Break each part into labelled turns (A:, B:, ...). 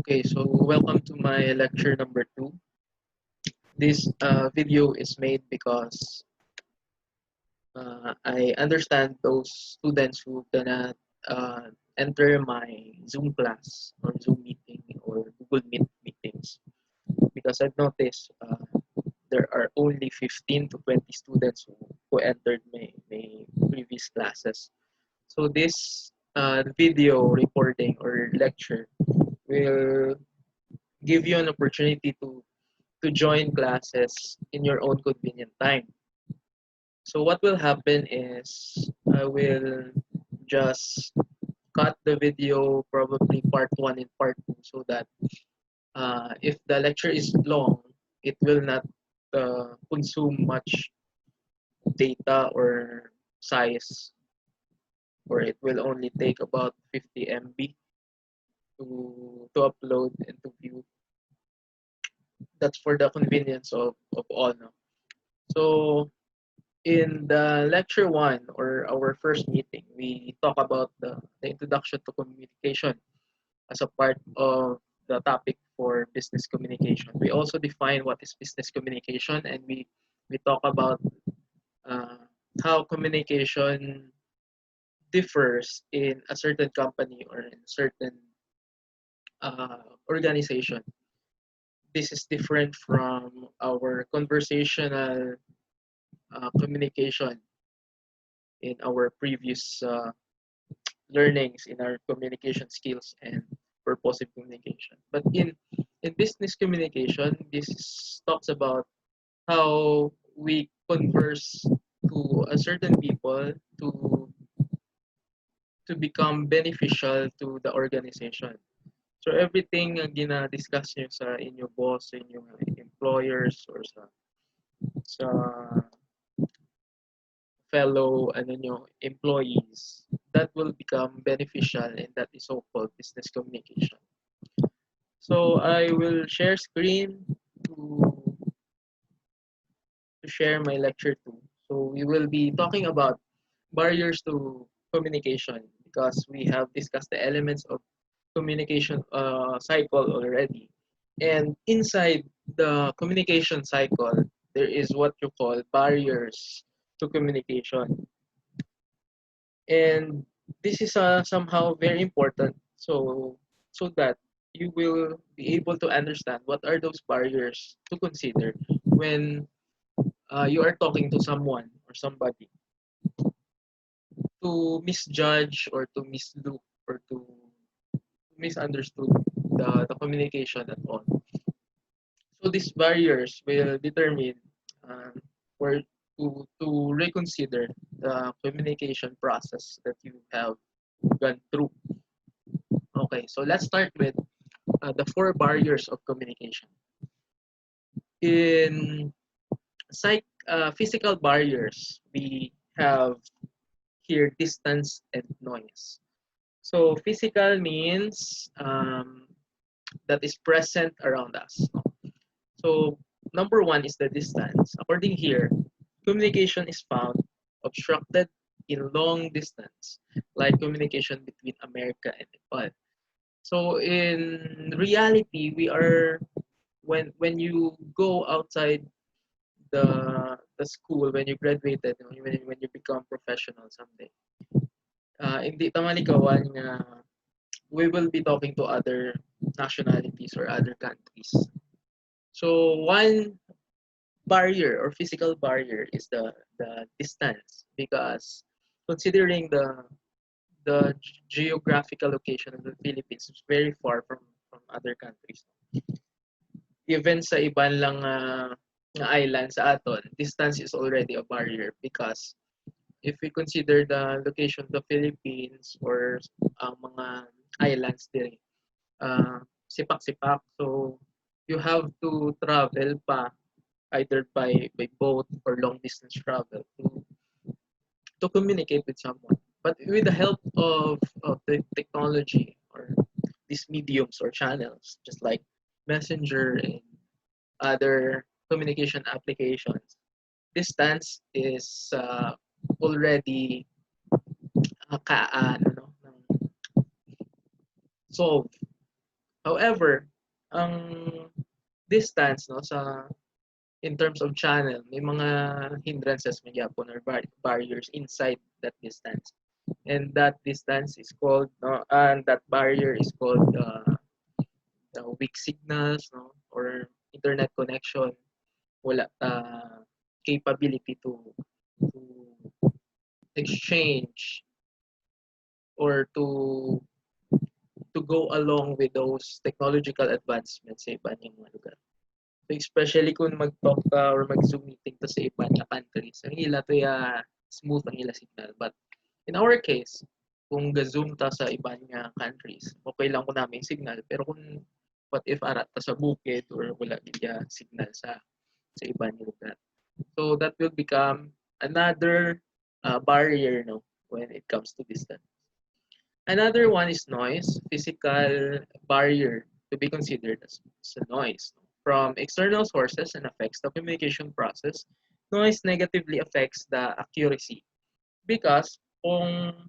A: Okay, so welcome to my lecture number 2. This video is made because I understand those students who cannot enter my Zoom class or Zoom meeting or Google Meet meetings because I've noticed there are only 15 to 20 students who entered my previous classes. So this video recording or lecture will give you an opportunity to join classes in your own convenient time. So what will happen is I will just cut the video, probably part 1 and part 2, so that if the lecture is long, it will not consume much data or size, or it will only take about 50 MB to upload and to view. That's for the convenience of all. No? So in the lecture 1 or our first meeting, we talk about the introduction to communication as a part of the topic for business communication. We also define what is business communication, and we talk about uh, how communication differs in a certain company or in a certain organization. This is different from our conversational communication in our previous learnings in our communication skills and purposive communication. But in business communication, talks about how we converse to a certain people to become beneficial to the organization. So everything gina-discuss nyo sa inyong boss, sa inyong employers, or sa fellow employees, that will become beneficial, and that is so-called business communication. So I will share screen to share my lecture too. So we will be talking about barriers to communication because we have discussed the elements of communication cycle already. And inside the communication cycle, there is what you call barriers to communication. And this is somehow very important so that you will be able to understand what are those barriers to consider when you are talking to someone or somebody, to misjudge or to mislook or to misunderstood the communication at all. So these barriers will determine um, or to reconsider the communication process that you have gone through. Okay, so let's start with the 4 barriers of communication. In physical barriers, we have here distance and noise. So physical means that is present around us. So number 1 is the distance. According here, communication is found obstructed in long distance, like communication between America and Nepal. So in reality, we are when you go outside the school, when you graduated, when you become professional someday, hindi tamalikawan nga we will be talking to other nationalities or other countries. So one barrier or physical barrier is the distance, because considering the geographical location of the Philippines is very far from other countries. Even sa ibang lang nga island sa aton, distance is already a barrier, because if we consider the location of the Philippines or ang mga islands din, sipak-sipak. So you have to travel pa either by boat or long distance travel to communicate with someone. But with the help of the technology or these mediums or channels, just like Messenger and other communication applications, distance is already solved However, ang distance no in terms of channel, may mga hindrances magyapon or barriers inside that distance. And that distance is called no and that barrier is called the weak signals no or internet connection, wala capability to exchange or to go along with those technological advancements sa iba niyang mga lugar. So especially kung mag-talk ka or mag-Zoom meeting ka sa iba niya countries, ang hila to ya smooth ang hila signal. But in our case, kung ga-Zoom ta sa iba niya countries, okay lang ko namin signal. Pero kung what if arat ta sa bukid or wala niya signal sa iba niya lugar. So that will become another barrier no when it comes to distance. Another one is noise, physical barrier to be considered as a noise. From external sources and affects the communication process, noise negatively affects the accuracy. Because kung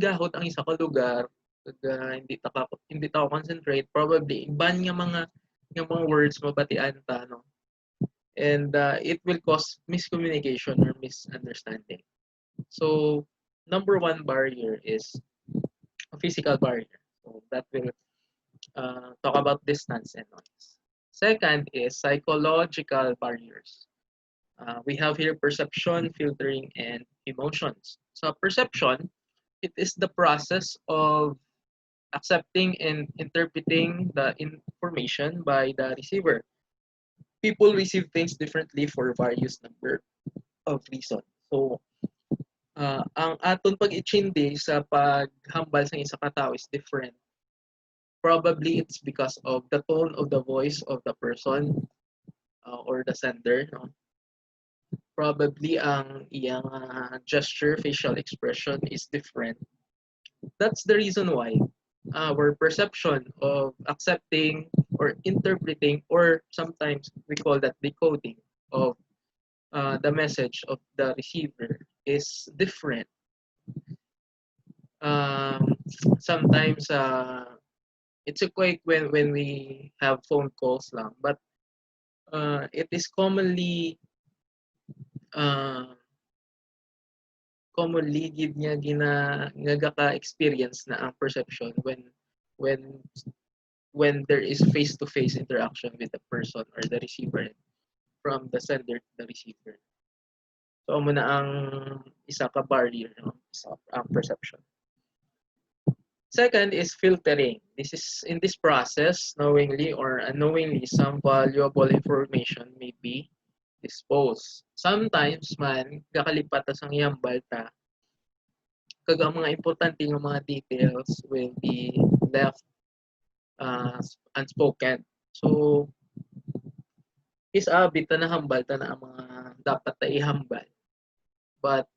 A: gahot ang isa ka lugar, hindi ta concentrate, probably iban nga mga words mabatian ta no. And it will cause miscommunication or misunderstanding. So number one barrier is a physical barrier. So that will talk about distance and noise. Second is psychological barriers. We have here perception, filtering, and emotions. So perception, it is the process of accepting and interpreting the information by the receiver. People receive things differently for various number of reasons. So, ang aton pag-ichindi sa paghambal sa isa ka tao is different. Probably it's because of the tone of the voice of the person or the sender. No? Probably ang iyang gesture, facial expression is different. That's the reason why our perception of accepting or interpreting, or sometimes we call that decoding of the message of the receiver is different. Um, Sometimes it's a quick when we have phone calls lang, but it is uh, commonly gid niya nga ka experience na ang perception when when there is face-to-face interaction with the person or the receiver from the sender to the receiver. So amo na ang isa ka barrier no sa ang perception. Second is filtering. This is in this process, knowingly or unknowingly, some valuable information may be disposed. Sometimes man kakalipat ta sang iyang balta kag ang mga importante nga mga details will be left unspoken. So is abit na hambal ta na ang mga dapat ta ihambal. But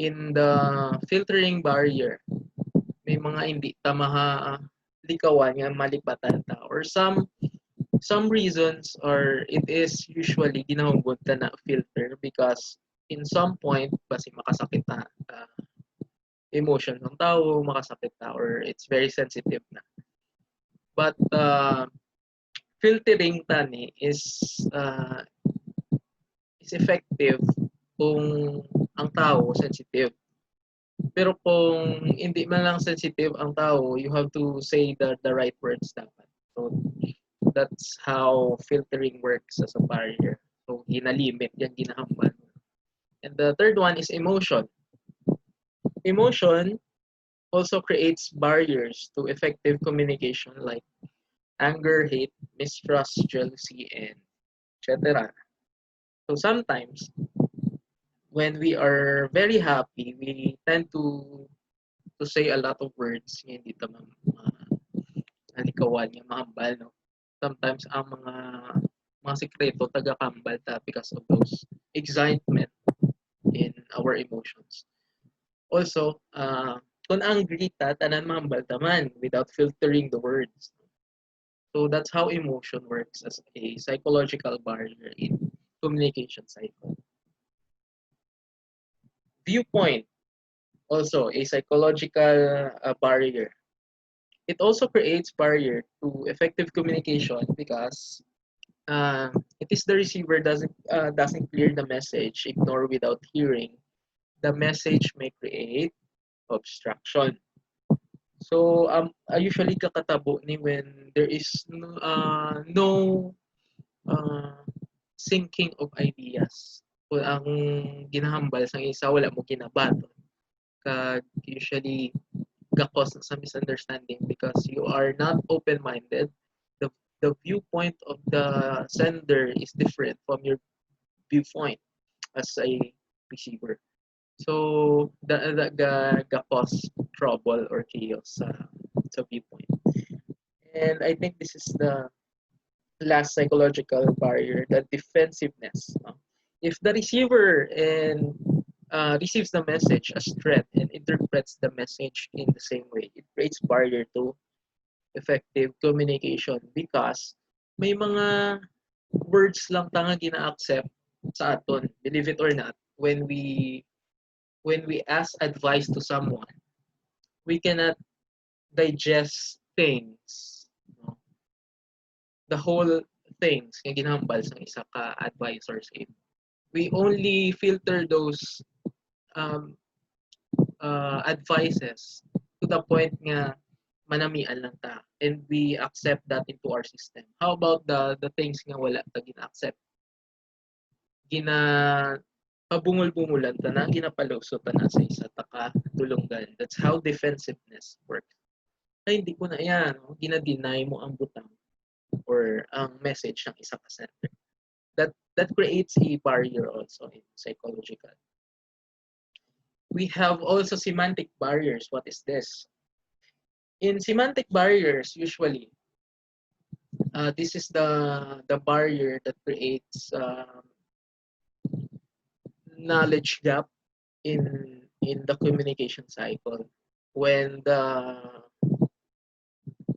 A: in the filtering barrier, may mga hindi ta likawan nga malipatan ta or some reasons or it is usually ginahugod ta na filter because in some point basi makasakit ta emotion ng tao, makasakit ta or it's very sensitive na. But filtering tani is effective kung ang tao sensitive. Pero kung hindi man lang sensitive ang tao, you have to say the right words dapat. So that's how filtering works as a barrier. So ginalimit yan ginahambal. And the third one is emotion. Emotion also creates barriers to effective communication like anger, hate, mistrust, jealousy, and etc. So sometimes when we are very happy, we tend to say a lot of words nga hindi ta halikawan nga mahambal no. Sometimes ang mga sekreto taga-kambal ta because of those excitement in our emotions. Also, kung angry ta tanan mahambal ta man without filtering the words. So that's how emotion works as a psychological barrier in communication cycle. Viewpoint, also a psychological barrier. It also creates barrier to effective communication because it is the receiver doesn't clear the message, ignore without hearing. The message may create obstruction. So usually kakatabo ni when there is no uh, syncing of ideas. Kung ang ginahambal sa isa wala mo kinabaton. Kag usually gakos sa misunderstanding because you are not open-minded. The the viewpoint of the sender is different from your viewpoint as a receiver. So the cause trouble or chaos sa viewpoint. And I think this is the last psychological barrier, the defensiveness. No? If the receiver and receives the message as threat and interprets the message in the same way, it creates barrier to effective communication because may mga words lang tanga gina-accept sa aton, believe it or not, when we ask advice to someone, we cannot digest things, no? The whole things nga ginahambal sa isa ka advisor sa imo. We only filter those um, advices to the point nga manamian lang ta and we accept that into our system. How about the things nga wala ta gina-accept? Gina pabungol-bungulan ta na, ginapaluso ta na sa isa ta ka tulunggan. That's how defensiveness works. Ay, hindi ko na yan. No? Gina-deny mo ang butang or ang message ng isa ka sender. That creates a barrier also in psychological. We have also semantic barriers. What is this? In semantic barriers, usually, this is the barrier that creates knowledge gap in the communication cycle. When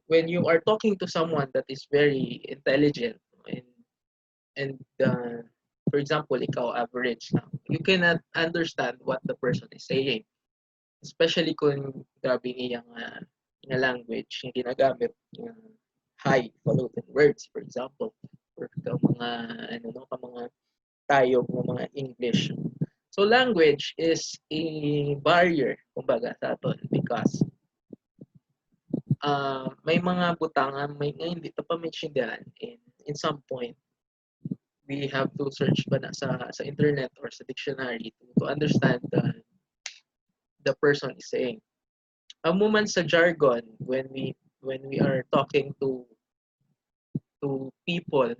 A: you are talking to someone that is very intelligent and for example, ikaw average lang, you cannot understand what the person is saying. Especially kung grabe iyang nga language yung ginagamit, yung highfalutin words, for example, or ka mga ano no, ka mga tayo ng mga English. So language is a barrier kumbaga sa aton because may mga butangan may hindi ta pa maintindihan in some point we have to search ba na sa internet or sa dictionary to understand the person is saying. Amuman sa jargon when we are talking to people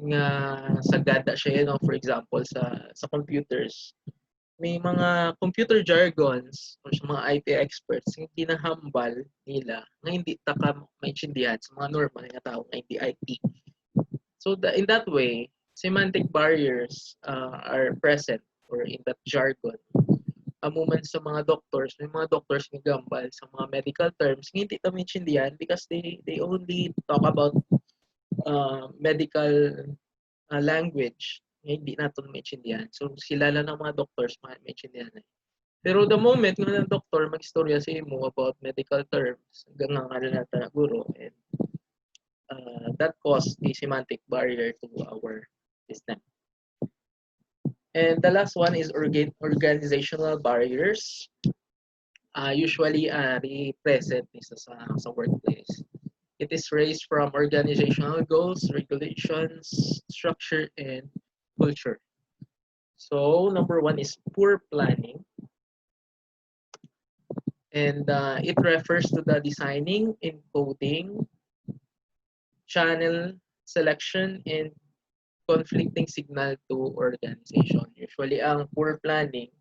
A: nga sagada siya, you know, for example sa computers, may mga computer jargons or sa mga IT experts nga kinahambal nila nga hindi ta ka maintindihan sa mga normal nga tao nga hindi IT. So in that way, semantic barriers are present or in that jargon. Amuman sa mga doctors, may mga doctors nga gambal sa mga medical terms nga hindi ta maintindihan because they only talk about medical language nga hindi natin maintindihan. So sila lang ng mga doctors maintindihan. Pero the moment nga ng doctor mag-istorya sa imo about medical terms, hanggang nga na ta guro, and that causes a semantic barrier to our system. And the last one is organizational barriers. Usually present sa workplace. It is raised from organizational goals, regulations, structure, and culture. So number one is poor planning. And it refers to the designing, encoding, channel selection, and conflicting signal to organization. Usually, ang poor planning,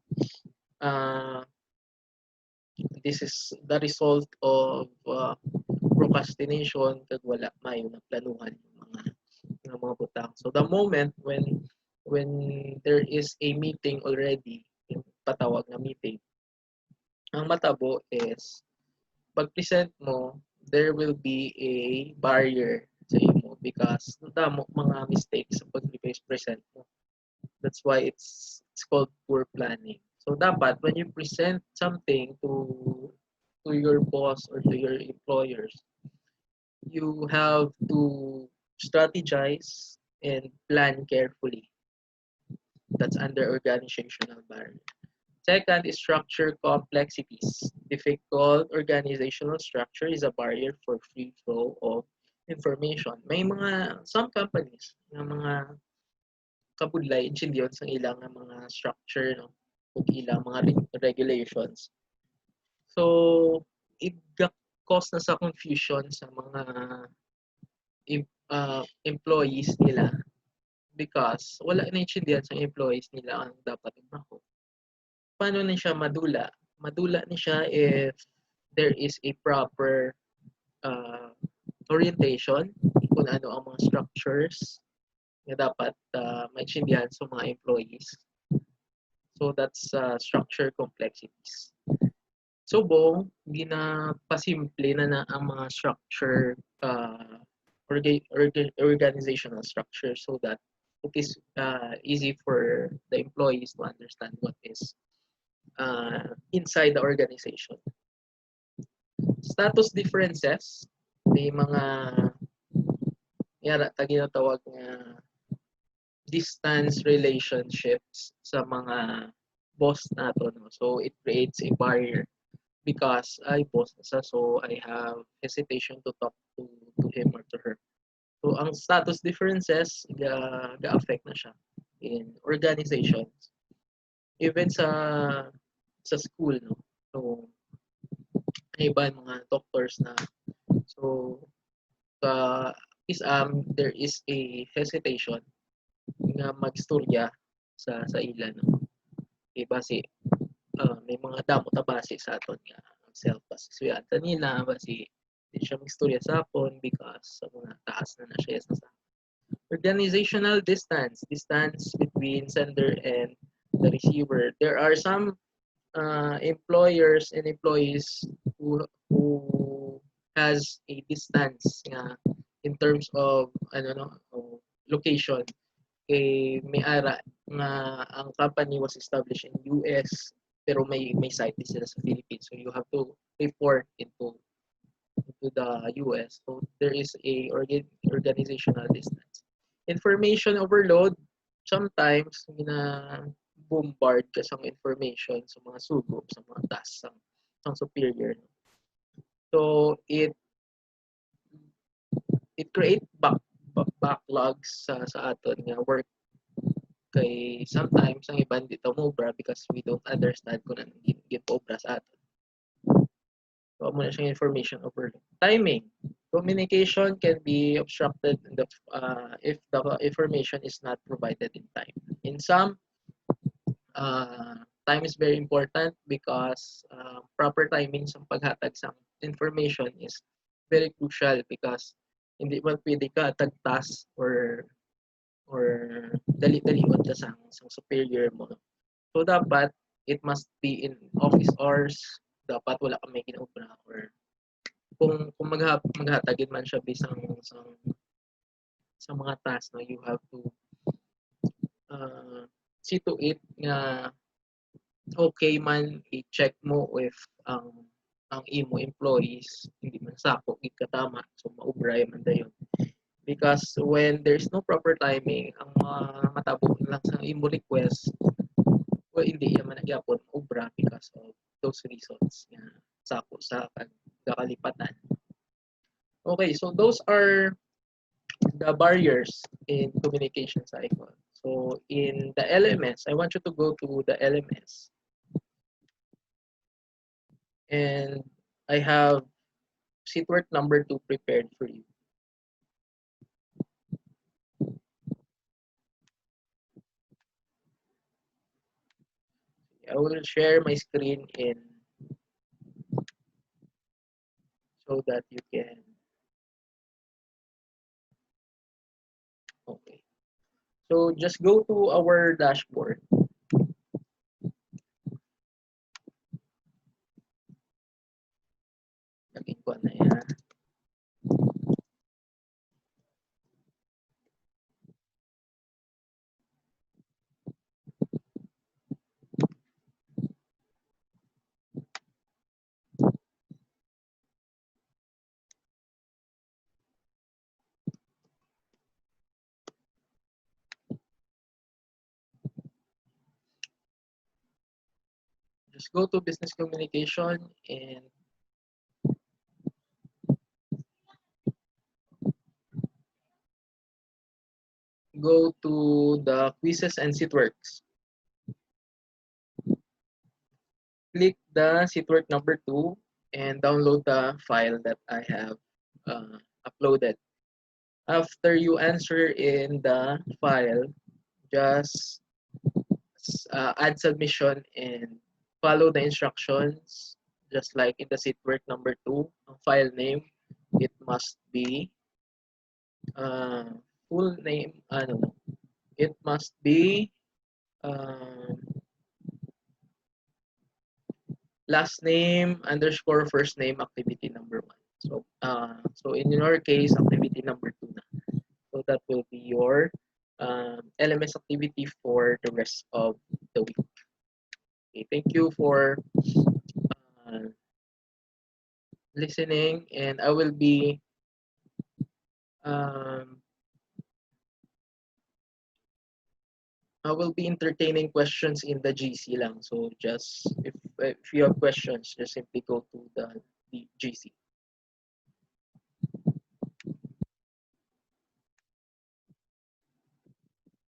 A: this is the result of procrastination kag wala mayo na planuhan yung mga butang. So the moment when there is a meeting already, yung patawag na meeting, ang matabo is pag-present mo, there will be a barrier sa imo because damo mga mistakes sa pag-present mo. That's why it's called poor planning. So dapat when you present something to your boss or to your employers, you have to strategize and plan carefully. That's under organizational barrier. Second is structure complexities. Difficult organizational structure is a barrier for free flow of information. May mga, some companies, ng mga kabudlay, insindiyon sa ilang mga structure, no? Ug ilang mga regulations. So, it cause na sa confusion sa mga employees nila because wala na intindihan sa employees nila ang dapat trabaho. Paano na siya madula? Madula na siya if there is a proper orientation kung ano ang mga structures na dapat maintindihan sa mga employees. So that's structure complexities. So ginapasimple na ang mga structure organizational structure so that it is easy for the employees to understand what is inside the organization. Status differences, may mga ginatawag na distance relationships sa mga boss nato. No? So it creates a barrier because I boss na siya, so I have hesitation to talk to him or to her. So ang status differences ga-affect na siya in organizations. Even sa school, no. So iba mga doctors na so there is a hesitation nga magstorya sa ilan, no. Base may mga damo ta base sa aton nga self pasisuyatan nila base di siya magstorya sa aton because sa mga taas na siya sa organizational distance between sender and the receiver. There are some employers and employees who has a distance in terms of location. May ara nga ang company was established in US pero may site din sila sa Philippines, so you have to report into the US. So there is a organizational distance. Information overload, sometimes bombard ka sa information sa mga sugop, sa mga tasks ng superior. So it create backlogs sa aton nga work. Kay sometimes ang iba hindi ta mobra because we don't understand kung ano gipobra sa aton. So mo na siyang information overload. Timing. Communication can be obstructed if the information is not provided in time. In some, time is very important because proper timing sa paghatag sa information is very crucial because hindi man pwede ka tagtas or dali-dalion ka sa superior mo. So dapat it must be in office hours, dapat wala kang may kinaubra or kung maghatagin man siya bisang sa mga tasks, no, you have to see to it nga okay man i-check mo if ang imo employees hindi man sako gid katama, so maubray man dayon. Because when there's no proper timing, ang matabo lang sa imo request, well, hindi man nagyapon maubra because of those reasons nga sako sa kakalipatan. Okay, so those are the barriers in communication cycle. So in the LMS, I want you to go to the LMS. And I have sheetwork number 2 prepared for you. I will share my screen so that you can. Okay. So just go to our dashboard. Lagyan ko na yan. just go to business communication and go to the quizzes and SeatWorks. Click the SeatWork number 2 and download the file that I have uploaded. After you answer in the file, just add submission and follow the instructions just like in the SeatWork number 2. Ang file name, it must be uh, full name, ano, it must be um, last name underscore first name activity number 1. So in your case, activity number 2 na. So that will be your LMS activity for the rest of the week. Okay, thank you for uh, listening, and um, I will be entertaining questions in the GC lang. So just if you have questions, just simply go to the GC.